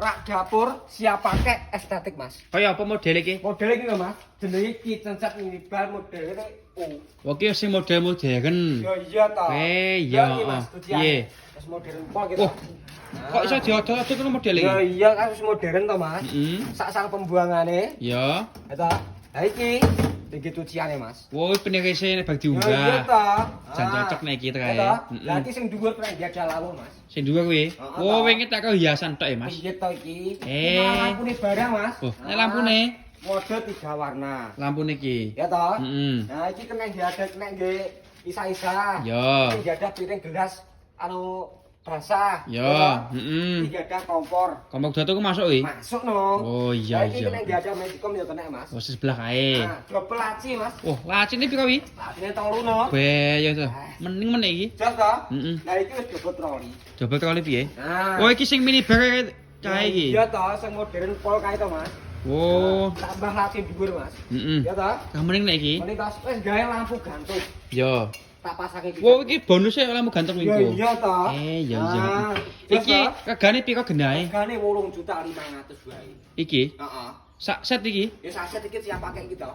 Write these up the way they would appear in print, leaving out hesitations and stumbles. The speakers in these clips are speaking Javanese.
rak dapur siap pakai estetik, Mas. Kaya apa model iki? Model iki lho, Mas. Jenenge kitchen set minibar modele O. Oke sing model modern. Ya iya ta. Iya, Piye? Wis modern pol gitu. Oh. Kok iso diodol-odol ngono model iki? Ya iya kan wis modern to, Mas. Heeh. Sak sang pembuangane. Ya. Ya ta. Ha iki cuciane, Mas. Wo penirese bag Ya iya diunggah. ta. Jan cocok nek iki kae. Lah iki sing dhuwur pernah dia dalam, Mas. Sing dhuwur kuwi. Oh, wingi tak karo hiasan tok ya, Mas. Iya ta iki. Lampune barang, Mas. Oh, nek lampune mode 3 warna. lampune iki. Ya toh? Heeh. Nah, iki kena diadek nek nggih isa-isa. Ya. Iki diadek piring gelas anu basah. Ya, heeh. Iki diadek kompor. Kompor datu ku masuk iki. Masuk no. Oh iya Iki iya. kena diadek medicom ya kena, Mas. Oh sebelah kae. Nah, double laci, Mas. Oh, lacine piro wi? Lacine 3 no. Be, ya to. Mending meneh iki. Jos toh? Heeh. Nah, iki wis double troli. Coba kali piye? Nah. Oh, iki sing mini bar kae iki. Iya toh, sing modern pol kae to, Mas. Oh. Tambah laci dhuwur, Mas. Heeh. Ya toh? Lah mending nek iki. Mending tas wis gawe lampu gantung. Yo. Tak pasake iki. Wo iki bonusnya lampu gantung Ya iku. iya toh. Iya iya. Nah, Iki regane piro genahe? regane 8.500.000 wae. Iki. Heeh. Sak set iki. Ya saset iki siap pakai iki to.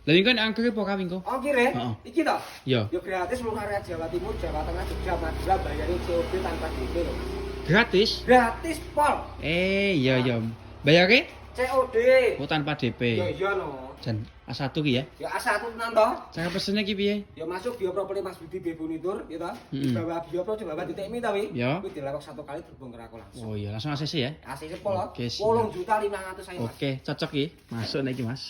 Lah iki kan angkure apa kawin kok? Oh kire? Heeh. Iki to? Yo. Ya gratis seluruh area Jawa Timur, Jawa Tengah, Jogja, Madura bayarin COD tanpa DP lho. Gratis. Gratis pol. Iya iya. Bayare? COD. Oh tanpa Ya DP. iya no. Jan A1 ki ya. Ya A1 tenan to. Cara pesene ki piye? Ya masuk Bioproperty Mas Budi Bebunitur ya to. Di Mm-mm. bawah Biopro di bawah titik mi to wi. Ya. Kuwi dilewok 1 kali terbongkar aku langsung. Oh iya, langsung ACC ya. ACC pol. Oke, siap. 8.500.000 Mas. Oke, cocok ki. Masuk nek iki, Mas.